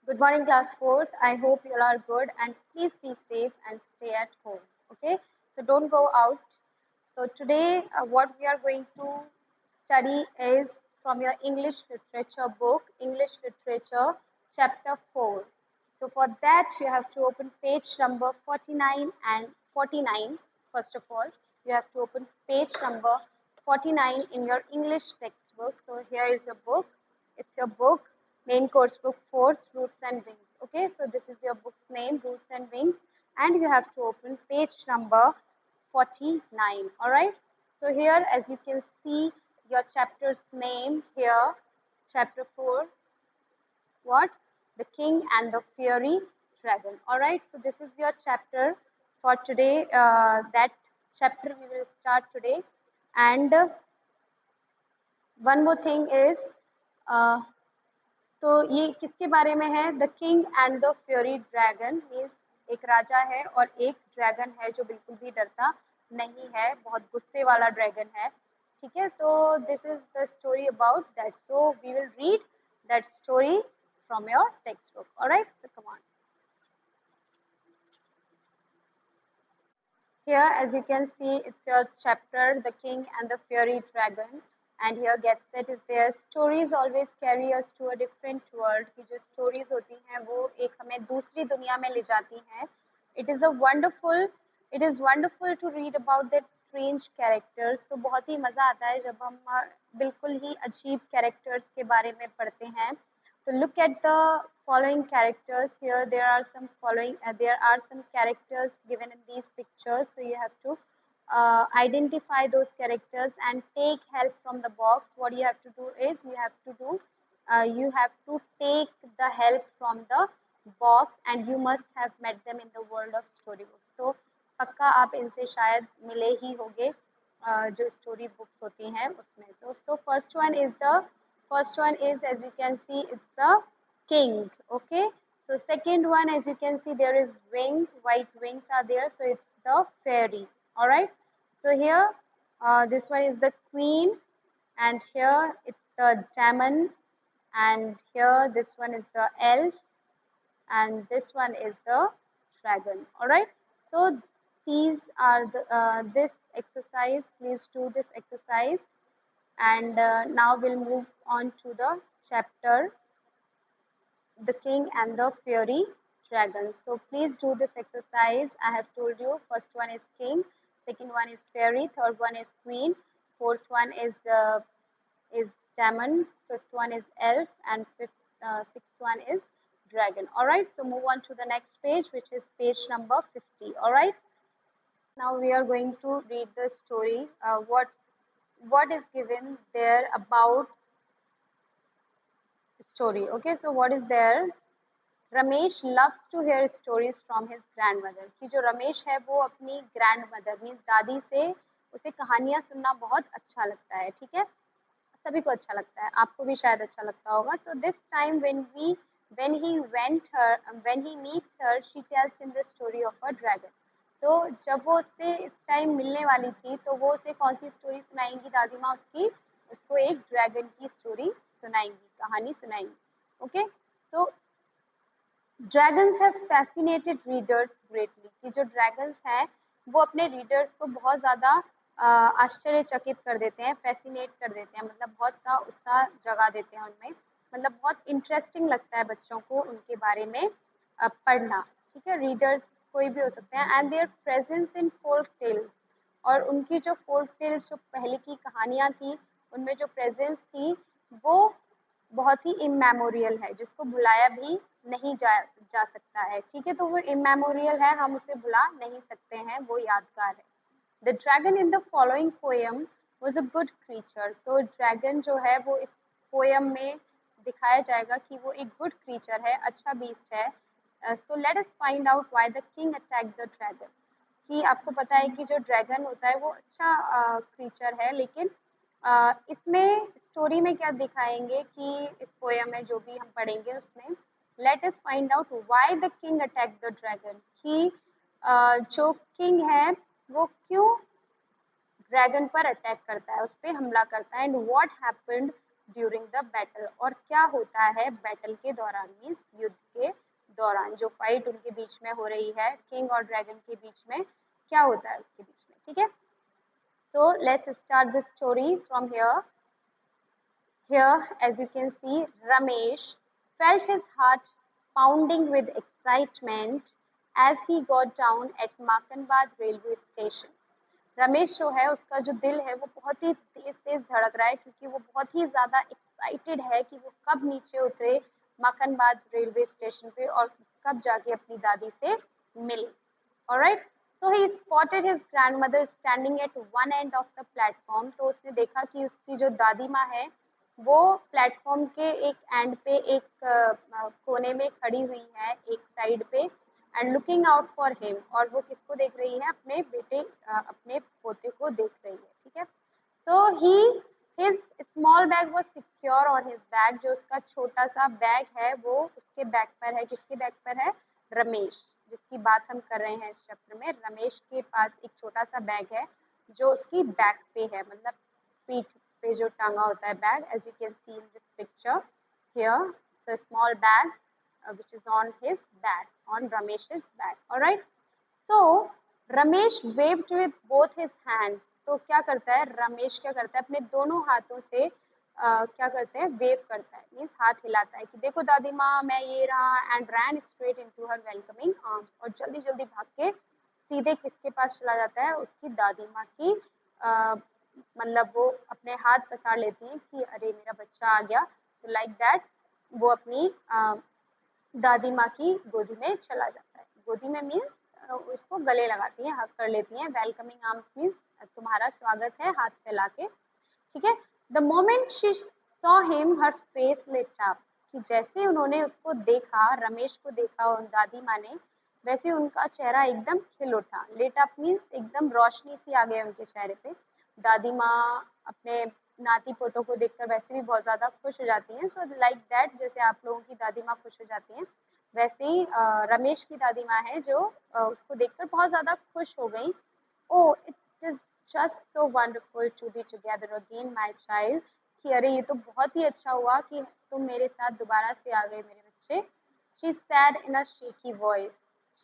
Good morning, class 4th. I hope you all are good and please be safe and stay at home. Okay, so don't go out. So today, what we are going to study is from your English literature book, English Literature, chapter 4. So for that, you have to open page number 49 and 49. First of all, you have to open page number 49 in your English textbook. So here is your book. It's your book, main course book 4, Roots and Wings. Okay, so this is your book's name, Roots and Wings, and you have to open page number 49. All right. So here, as you can see, your chapter's name here, chapter 4. What? The King and the Fiery Dragon. All right. So this is your chapter for today. That chapter we will start today. And one more thing is, तो ये किसके बारे में है? The king and the fury dragon means एक राजा है और एक ड्रैगन है जो बिल्कुल भी डरता नहीं है, बहुत गुस्से वाला ड्रैगन है. ठीक है, तो this is the story about that. So we will read that story from your textbook. Alright, so come on. Here, as you can see, it's your chapter, The King and the Fiery Dragon. And here get set is there. Stories always carry us to a different world. कि जो stories होती हैं वो एक हमें दूसरी दुनिया में ले जाती हैं. It is wonderful to read about that strange characters. तो बहुत ही मज़ा आता है जब हम बिल्कुल ही अजीब characters के बारे में पढ़ते हैं. So look at the following characters here. There are some characters given in these pictures. So you have to identify those characters and take help from the box. What you have to do is you have to take the help from the box, and you must have met them in the world of storybooks. So पक्का आप इनसे शायद मिले ही होंगे जो story books होती हैं उसमें. So first one is, as you can see, it's the king. Okay, so second one, as you can see, there is wings, white wings are there, so it's the fairy. All right, so here this one is the queen, and here it's the demon, and here this one is the elf, and this one is the dragon. All right, so these are this exercise. Please do this exercise. And now we'll move on to the chapter, The King and the Fiery Dragon. So please do this exercise. I have told you, first one is king, second one is fairy, third one is queen, fourth one is demon, fifth one is elf, and sixth one is dragon. All right, so move on to the next page, which is page number 50. All right, now we are going to read the story. What is given there about story. Okay, so what is there? Ramesh loves to hear stories from his grandmother. कि जो रमेश है वो अपनी grandmother means दादी से उसे कहानियाँ सुनना बहुत अच्छा लगता है. ठीक है, सभी को अच्छा लगता है, आपको भी शायद अच्छा लगता होगा. So this time when he meets her, she tells him the story of a dragon. तो जब वो उससे इस टाइम मिलने वाली थी तो वो उसे कौन सी स्टोरी सुनाएंगी दादी माँ उसको एक ड्रैगन की स्टोरी सुनाएंगी, कहानी सुनाएंगी. ओके, तो dragons have fascinated readers greatly. कि जो ड्रैगन्स हैं वो अपने रीडर्स को बहुत ज़्यादा आश्चर्यचकित कर देते हैं, फैसिनेट कर देते हैं, मतलब बहुत सा उत्साह जगा देते हैं उनमें, मतलब बहुत इंटरेस्टिंग लगता है बच्चों को उनके बारे में पढ़ना. ठीक है, रीडर्स कोई भी हो सकते हैं. And their presence in folk tales, और उनकी जो फोल्क टेल्स जो पहले की कहानियाँ थी उनमें जो प्रेजेंस थी वो बहुत ही इमेमोरियल है, जिसको भुलाया भी नहीं जा सकता है. ठीक है, तो वो इमेमोरियल है, हम उसे भुला नहीं सकते हैं, वो यादगार है. The dragon in the following poem was a good creature. तो ड्रैगन जो है वो इस पोएम में दिखाया जाएगा कि वो एक गुड क्रीचर है, अच्छा बीस्ट है. So let us find out why the king attack the dragon. कि आपको पता है कि जो ड्रैगन होता है वो अच्छा क्रीचर है, लेकिन इसमें स्टोरी में क्या दिखाएंगे कि इस पोएम में जो भी हम पढ़ेंगे उसमें let us find out why the king attack the dragon. कि जो किंग है वो क्यों ड्रैगन पर अटैक करता है, उस पर हमला करता है. And what happened during the battle. और क्या होता है बैटल के दौरान, मीन्स युद्ध के दौरान, जो फाइट उनके बीच में हो रही है किंग और ड्रैगन के बीच में, क्या होता है उसके बीच में, ठीक है। तो let's start this story from here. Here, as you can see, Ramesh felt his heart pounding with excitement as he got down at Makanbad railway station. Ramesh जो है उसका जो दिल है वो बहुत ही तेज तेज धड़क रहा है, क्योंकि वो बहुत ही ज्यादा एक्साइटेड है कि वो कब नीचे उतरे मकनबाद रेलवे स्टेशन पे और कब जाके अपनी दादी से मिले। Alright, so he spotted his grandmother standing at one end of the platform. तो उसने देखा कि उसकी जो दादी माँ है वो प्लेटफॉर्म के एक एंड पे, एक कोने में खड़ी हुई है, एक साइड पे, and looking out for him. और वो किसको देख रही है? अपने बेटे, अपने पोते को देख रही है, ठीक है। So his small bag was secure on his bag. जो उसका छोटा सा बैग है वो उसके बैग पर है। किसके बैग पर है? रमेश, जिसकी बात हम कर रहे हैं इस चैप्टर में। रमेश के पास एक छोटा सा बैग है जो उसकी बैक पे है, मतलब पीठ पे जो टांगा होता है bag. As you can see in this picture here, the small bag which is on his back, on Ramesh's back. Alright, so Ramesh waved with both his hands. तो क्या करता है रमेश? क्या करता है? अपने दोनों हाथों से क्या करते हैं? वेव करता है, मीन्स हाथ हिलाता है कि देखो दादी माँ, मैं ये रहा, and ran straight into her welcoming arms. और जल्दी जल्दी भाग के सीधे किसके पास चला जाता है? उसकी दादी माँ की, मतलब वो अपने हाथ पसार लेती हैं कि अरे मेरा बच्चा आ गया। तो लाइक दैट वो अपनी दादी माँ की गोदी में चला जाता है। गोदी में मीन्स उसको गले लगाती हैं, हक कर लेती हैं। वेलकमिंग आर्म्स मीन्स तुम्हारा स्वागत है, हाथ फैला के, ठीक है। The moment she saw him her face lit up. कि जैसे उन्होंने उसको देखा, रमेश को देखा उन दादी माँ ने, वैसे उनका चेहरा एकदम खिल उठा। लिट अप मीन्स एकदम रोशनी सी आ गई उनके चेहरे पे। दादी माँ अपने नाती पोतों को देखकर वैसे भी बहुत ज्यादा खुश हो जाती हैं। सो लाइक दैट, जैसे आप लोगों की दादी माँ खुश हो जाती हैं, वैसे ही रमेश की दादी माँ है जो उसको देखकर बहुत ज्यादा खुश हो गई। Oh it is just so wonderful to be together again my child. कि अरे ये तो बहुत ही अच्छा हुआ कि तुम मेरे साथ दोबारा से आ गए मेरे बच्चे। She said in a shaky voice.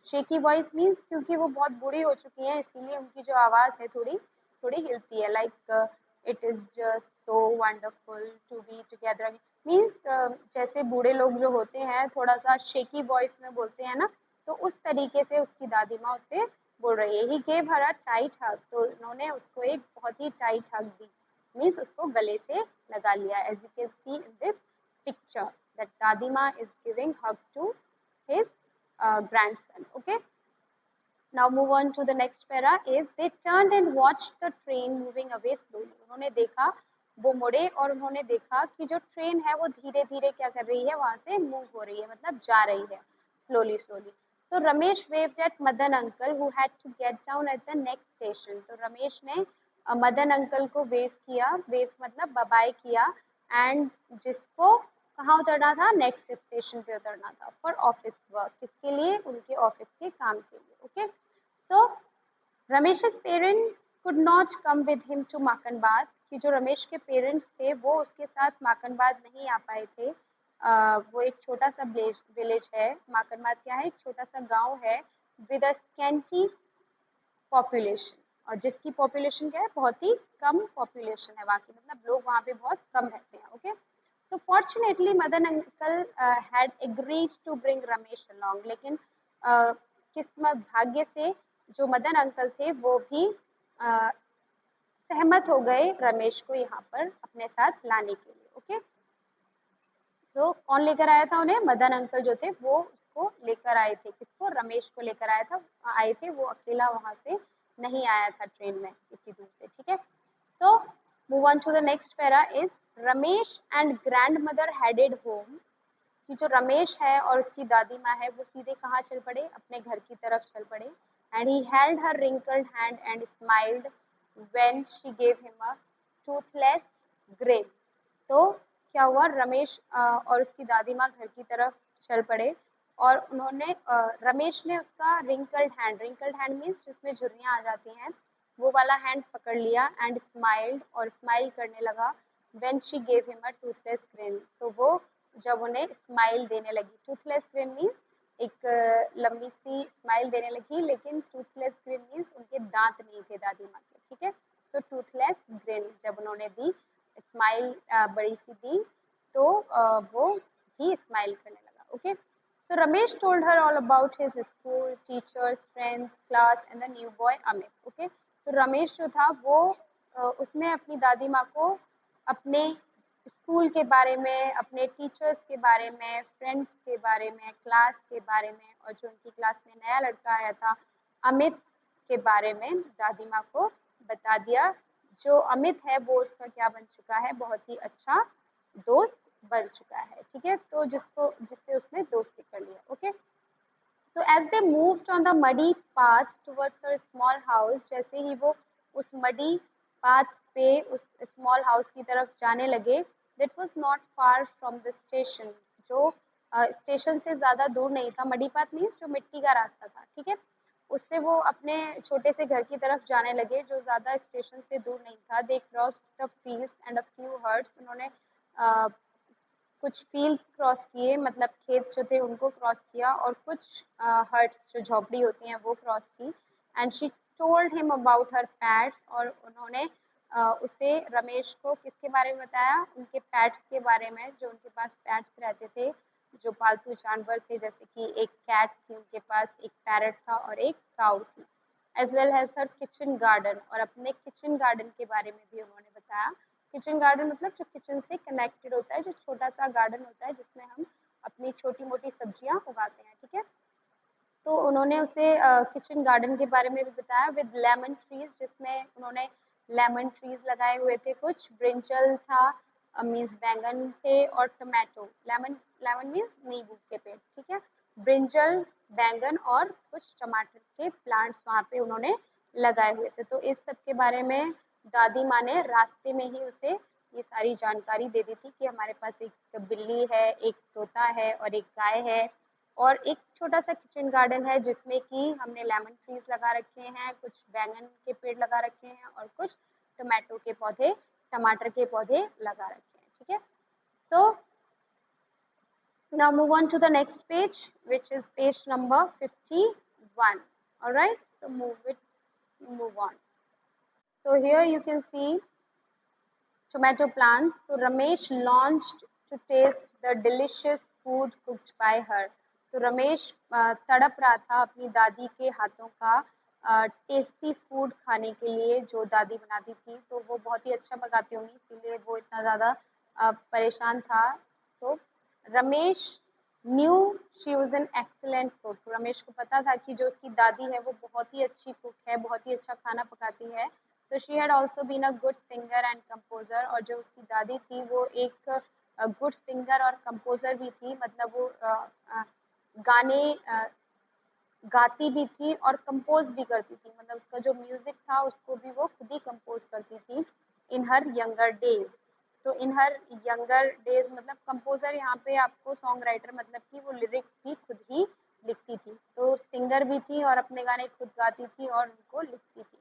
Shaky voice means क्योंकि वो बहुत बूढ़ी हो चुकी हैं, इसीलिए उनकी जो आवाज़ है थोड़ी थोड़ी हिलती है। Like it is just so wonderful to be together means जैसे बूढ़े लोग जो होते हैं थोड़ा सा शेकी वॉइस में बोलते हैं ना, तो उस तरीके से उसकी दादी माँ उससे बोल रही है। He gave her a tight hug. तो उन्होंने उसको एक बहुत ही टाइट हग दी, मीन्स उसको गले से लगा लिया। As you can see in this picture that dadi maa is giving hug to his grandson. Okay, now move on to the next para. Is they turned and watched the train moving away slowly. उन्होंने देखा, वो मुड़े और उन्होंने देखा कि जो train है वो धीरे धीरे क्या कर रही है, वहां से मूव हो रही है, मतलब जा रही है slowly slowly. So Ramesh waved at Madan uncle who had to get down at the next station. तो रमेश ने मदन अंकल को वेव किया, वेव मतलब बाय किया, एंड जिसको कहाँ उतरना था? नेक्स्ट स्टेशन पे उतरना था फॉर ऑफिस वर्क। किसके लिए? उनके ऑफिस के काम के लिए। Okay, so Ramesh's parents could not come with him to माकनबाद। कि जो रमेश के पेरेंट्स थे वो उसके साथ माकनबाद नहीं आ पाए थे। वो एक छोटा सा विलेज है। माकनबाद क्या है? एक छोटा सा गांव है विद अ स्कैंटी पॉपुलेशन, और जिसकी पॉपुलेशन क्या है? बहुत ही कम पॉपुलेशन है वहाँ की, मतलब लोग वहाँ पे बहुत कम रहते हैं। Okay, so fortunately Madan uncle had agreed to bring Ramesh along. लेकिन किस्मत, भाग्य से जो मदन अंकल थे वो भी सहमत हो गए रमेश को यहाँ पर अपने साथ लाने के लिए। ओके, तो कौन लेकर आया था उन्हें? मदन अंकल जो थे वो उसको लेकर आए थे। किसको? रमेश को लेकर आए थे। वो अकेला वहां से नहीं आया था ट्रेन में इतनी दूर से, ठीक है। तो move on to the next para. Is Ramesh and grandmother headed home. कि जो रमेश है और उसकी दादी माँ है वो सीधे कहाँ चल पड़े? अपने घर की तरफ चल पड़े। And he held her wrinkled hand and smiled when she gave him a Toothless grain. तो क्या हुआ? रमेश और उसकी दादी माँ घर की तरफ चल पड़े और उन्होंने रमेश ने उसका रिंकल्ड हैंड मीन्स जिसमें झुर्रियाँ आ जाती हैं, वो वाला हैंड पकड़ लिया एंड स्माइल्ड, और स्माइल करने लगा when she gave him a Toothless green, तो वो जब उन्हें स्माइल देने लगी, टूथलेस ग्रिन मीन्स एक लंबी सी स्माइल देने लगी, लेकिन टूथलेस ग्रिन मीन्स उनके दांत नहीं थे दादी माँ के, ठीक है। तो टूथलेस ग्रिन जब उन्होंने दी, स्माइल बड़ी सी दी, तो वो ही स्माइल करने लगा, okay. So Ramesh told her all about his school, teachers, friends, class and the new boy Amit. Okay. तो रमेश जो था वो उसने अपनी दादी माँ को अपने स्कूल के बारे में, अपने टीचर्स के बारे में, फ्रेंड्स के बारे में, क्लास के बारे में, और जो उनकी क्लास में नया लड़का आया था अमित के बारे में दादी माँ को बता दिया। जो अमित है वो उसका क्या बन चुका है, बहुत ही अच्छा दोस्त बन चुका है, ठीक है। तो जिससे उसने दोस्ती कर लिया, ओके। तो as they moved on the muddy path towards her small house, जैसे ही वो उस मडी पाथ पे उस स्मॉल हाउस की तरफ जाने लगे, that was not far from the station, जो स्टेशन से ज्यादा दूर नहीं था। मडी पाथ मीन्स जो मिट्टी का रास्ता था, ठीक है। उससे वो अपने छोटे से घर की तरफ जाने लगे जो ज्यादा स्टेशन से दूर नहीं था। They crossed the fields and a few herds, उन्होंने कुछ फील्ड्स क्रॉस किए, मतलब खेत जो थे उनको क्रॉस किया, और कुछ हट्स जो झोपड़ी होती हैं वो क्रॉस की। And she told him about her pets, और उन्होंने उसे रमेश को किसके बारे में बताया, उनके पैट्स के बारे में, जो उनके पास पैट्स रहते थे, जो पालतू जानवर थे, जैसे कि एक कैट थी उनके पास, एक पैरट था और एक काऊ थी। As well as her kitchen garden, और अपने किचन गार्डन के बारे में भी उन्होंने बताया। किचन गार्डन मतलब जो किचन से कनेक्टेड होता है, जो छोटा सा गार्डन होता है जिसमें हम अपनी छोटी मोटी सब्जियां उगाते हैं, ठीक है। तो उन्होंने उसे किचन गार्डन के बारे में भी बताया विद लेमन ट्रीज, जिसमें उन्होंने लेमन ट्रीज लगाए हुए थे, कुछ ब्रिंजल था मीन्स बैंगन थे, और टमाटो, लेमन लेमन मीन्स नींबू के पेड़, ठीक है। ब्रिंजल, बैंगन और कुछ टमाटर के प्लांट्स वहाँ पे उन्होंने लगाए हुए थे। तो इस सब के बारे में दादी माँ ने रास्ते में ही उसे ये सारी जानकारी दे दी थी कि हमारे पास एक बिल्ली है, एक तोता है और एक गाय है, और एक छोटा सा किचन गार्डन है जिसमें कि हमने लेमन ट्रीज लगा रखे हैं, कुछ बैंगन के पेड़ लगा रखे हैं और कुछ टमाटो के पौधे, टमाटर के पौधे लगा रखे हैं, ठीक है। तो now move on to the next page, which is page number 51. All right, so move on. So here you can see tomato plants. So Ramesh launched to taste the delicious food cooked by her. तो रमेश तड़प रहा था अपनी दादी के हाथों का tasty food खाने के लिए जो दादी बनाती थी। तो वो बहुत ही अच्छा पकाती होंगी, इसीलिए वो इतना ज़्यादा परेशान था। तो Ramesh knew she was an excellent cook, Ramesh को पता था कि जो उसकी दादी है वो बहुत ही अच्छी कुक है, बहुत ही अच्छा खाना पकाती है। तो she had also been a good singer and composer, और जो उसकी दादी थी वो एक गुड सिंगर और कंपोजर भी थी, मतलब वो गाने गाती भी थी और कंपोज भी करती थी, मतलब उसका जो म्यूजिक था उसको भी वो खुद ही कंपोज करती थी इन हर यंगर डेज। तो इन हर यंगर डेज मतलब कंपोजर यहाँ पे आपको सॉन्ग राइटर मतलब कि वो लिरिक्स भी खुद ही लिखती थी, तो सिंगर भी थी और अपने गाने खुद गाती थी और उनको लिखती थी।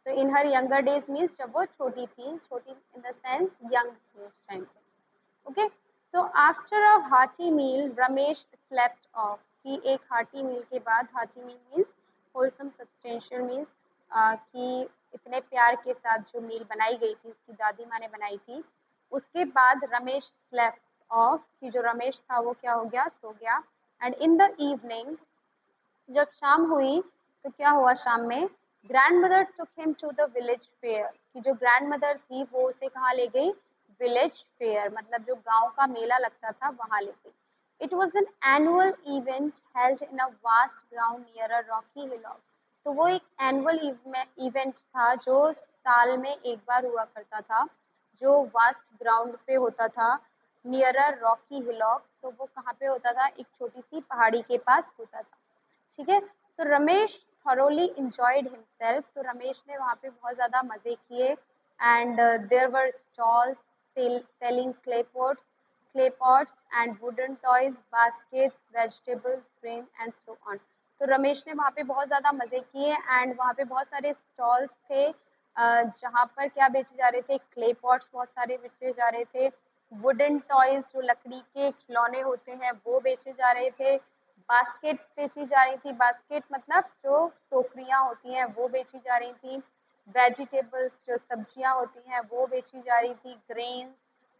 तो इन हर यंगर डेज मीन्स जब वो छोटी थी, छोटी इन द सेंस यंग थी उस टाइम पे, ओके। तो after a hearty meal Ramesh slept off, कि एक हार्टी मील के बाद, hearty meal means wholesome substantial means कि इतने प्यार के साथ जो मील बनाई गई थी उसकी दादी माँ ने बनाई थी, उसके बाद रमेश स्लेप्ट ऑफ, कि जो रमेश था वो क्या हो गया, सो गया। एंड इन द इवनिंग, जब शाम हुई तो क्या हुआ शाम में, grandmother took him to the village fair, कि जो ग्रैंड मदर थी वो उसे कहाँ ले गई, विलेज फेयर मतलब जो गांव का मेला लगता था वहां ले गई। It was an annual event held in a vast ground near a Rocky hillock, तो वो एक एनुअल इवेंट था जो साल में एक बार हुआ करता था, जो वास्ट ग्राउंड पे होता था नियर अ रॉकी हिलॉक, तो वो कहाँ पे होता था, एक छोटी सी पहाड़ी के पास होता था, ठीक है। तो रमेश thoroughly enjoyed himself, तो रमेश ने वहाँ पे बहुत ज़्यादा मज़े किए। And there were stalls selling clay pots and wooden toys, baskets, vegetables, grain and so on। तो रमेश ने वहाँ पे बहुत ज़्यादा मज़े किए एंड वहाँ पे बहुत सारे स्टॉल्स थे जहाँ पर क्या बेचे जा रहे थे, क्ले पॉट्स बहुत सारे बेचे जा रहे थे, वुडन टॉयज जो लकड़ी के खिलौने होते हैं वो बेचे जा रहे थे, बास्केट्स बेची जा रही थी, बास्केट मतलब जो टोकरियाँ होती हैं वो बेची जा रही थी, वेजिटेबल्स जो सब्जियाँ होती हैं वो बेची जा रही थी, ग्रेन्स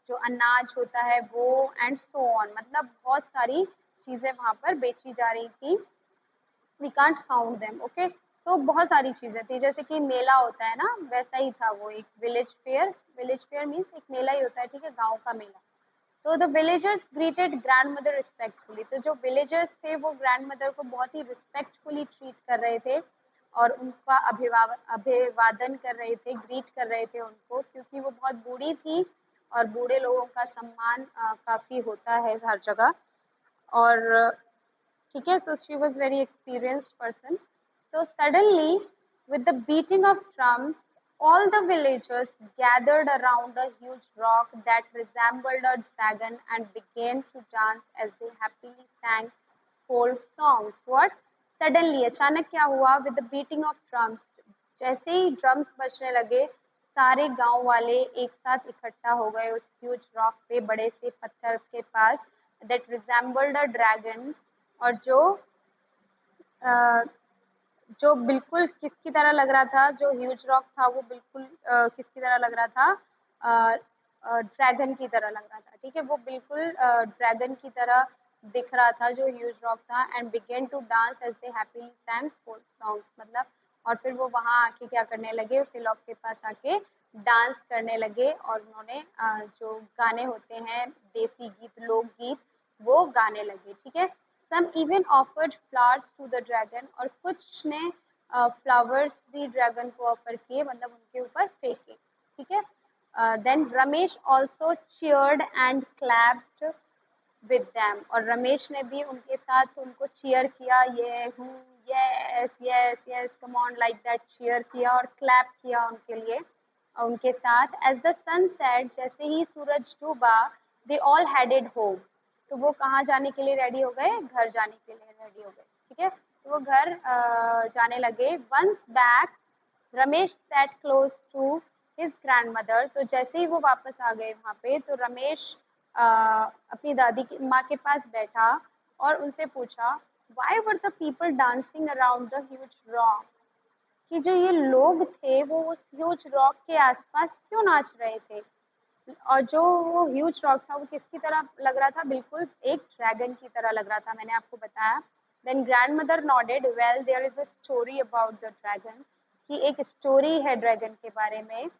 जो अनाज होता है वो, एंड सो ऑन, मतलब बहुत सारी चीज़ें वहाँ पर बेची जा रही थी। We can't count them, okay. तो बहुत सारी चीजें थी, जैसे कि मेला होता है ना, वैसा ही था वो, एक विलेज फेयर मीन्स एक मेला ही होता है, ठीक है, गांव का मेला। तो the villagers greeted grand mother respectfully, तो जो विलेजर्स थे वो ग्रैंड मदर को बहुत ही रिस्पेक्टफुली ट्रीट कर रहे थे और उनका अभिवादन कर रहे थे, ग्रीट कर रहे थे उनको, क्योंकि वो बहुत बूढ़ी थी और बूढ़े लोगों का सम्मान काफी होता है हर जगह। और ठीक है, so she was very experienced person. So suddenly, with the beating of drums, all the villagers gathered around the huge rock that resembled a dragon and began to dance as they happily sang folk songs. What? Suddenly, अचानक क्या हुआ? With the beating of drums, जैसे ही drums बजने लगे, सारे गांव वाले एक साथ इकट्ठा हो गए उस ह्यूज रॉक पे, बड़े से पत्थर के पास, that resembled a dragon, और अ, जो बिल्कुल किसकी तरह लग रहा था, जो ह्यूज रॉक था वो बिल्कुल किसकी तरह लग रहा था, ड्रैगन की तरह लग रहा था, ठीक है, वो बिल्कुल ड्रैगन की तरह दिख रहा था जो ह्यूज रॉक था। And began to dance as they happily sang folk songs, मतलब और फिर वो वहाँ आके क्या करने लगे, उस हिलॉक के पास आके डांस करने लगे, और उन्होंने जो गाने होते हैं देसी गीत, लोकगीत, वो गाने लगे, ठीक है। Some even offered flowers to the dragon, और कुछ ने फ्लावर्स भी ड्रैगन को ऑफर किए, मतलब उनके ऊपर फेंके, ठीक है। Then Ramesh also cheered and clapped with them, और रमेश ने भी उनके साथ उनको चीयर किया, ये yes yes yes come on like that, cheer किया और क्लैप किया उनके लिए और उनके साथ। एज द सन सेट, जैसे ही सूरज डूबा, दे ऑल हेडेड होम, तो वो कहाँ जाने के लिए रेडी हो गए, घर जाने के लिए रेडी हो गए, ठीक है, तो वो घर जाने लगे। Once back Ramesh sat close to his grandmother, तो जैसे ही वो वापस आ गए वहाँ पे, तो रमेश अपनी दादी की माँ के पास बैठा और उनसे पूछा, why were the people dancing around the huge rock, कि जो ये लोग थे वो उस ह्यूज रॉक के आसपास क्यों नाच रहे थे। और जो वो ह्यूज रॉक था वो किसकी तरह लग रहा था, बिल्कुल एक ड्रैगन की तरह लग रहा था, मैंने आपको बताया। Then grandmother nodded, well there is a story about the dragon, कि एक स्टोरी है ड्रैगन के बारे में।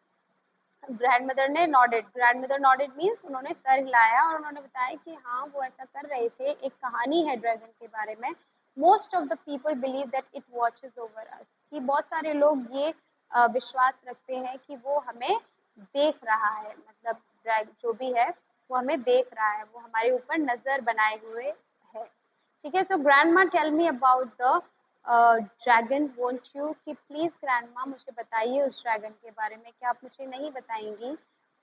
ग्रैंड मदर नॉडेड मीन्स उन्होंने सर हिलाया और उन्होंने बताया कि हाँ वो ऐसा कर रहे थे, एक कहानी है ड्रैगन के बारे में। Most of the people believe that it watches over us, कि बहुत सारे लोग ये विश्वास रखते हैं कि वो हमें देख रहा है, मतलब जो भी है वो हमें देख रहा है, वो हमारे ऊपर नजर बनाए हुए है, ठीक है। So grand maa tell me about the dragon, won't you, कि प्लीज ग्रैंड माँ मुझे बताइए उस ड्रैगन के बारे में, क्या आप मुझे नहीं बताएंगी।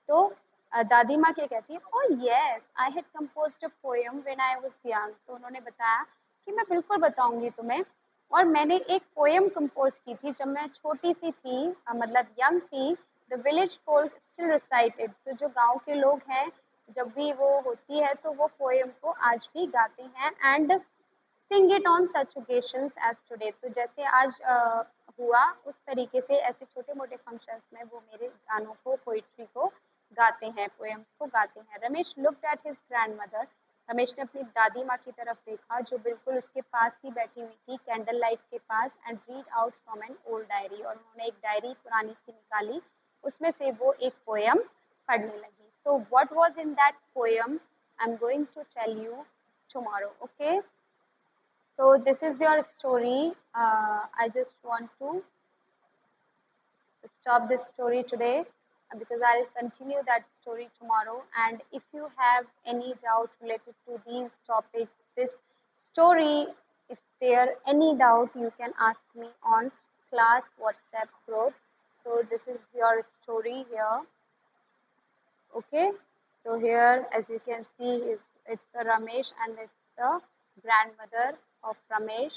तो दादी माँ क्या कहती है, oh yes I had composed a poem when I was young, तो उन्होंने बताया कि मैं बिल्कुल बताऊंगी तुम्हें, और मैंने एक पोएम कंपोज की थी जब मैं छोटी सी थी, मतलब यंग थी। The village folk still recited, तो जो गांव के लोग हैं जब भी वो होती है तो वो पोएम को आज भी गाते हैं। And sing it on such occasions as today, तो जैसे आज हुआ उस तरीके से ऐसे छोटे मोटे फंक्शंस में वो मेरे गानों को, पोइट्री को गाते हैं, पोएम्स को गाते हैं। Ramesh looked at his grand mother, Ramesh ने अपनी दादी माँ की तरफ देखा जो बिल्कुल उसके पास ही बैठी हुई थी कैंडल लाइट के पास, and read out from an old diary, और उन्होंने एक डायरी पुरानी सी निकाली, उसमें से वो एक पोएम पढ़ने लगी। So what was in that poem? I'm going to tell you tomorrow. Okay. So this is your story. I just want to stop this story today because I'll continue that story tomorrow. And if you have any doubt related to these topics, this story, if there any doubt, you can ask me on class WhatsApp group. So this is your story here. Okay, so here as you can see it's the Ramesh and it's the grandmother of Ramesh.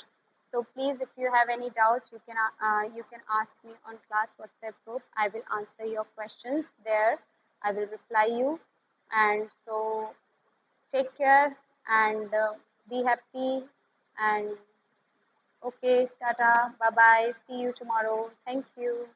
So please, if you have any doubts, you can ask me on class WhatsApp group. I will answer your questions there. I will reply you. And so take care and be happy. And okay, tata, bye bye. See you tomorrow. Thank you.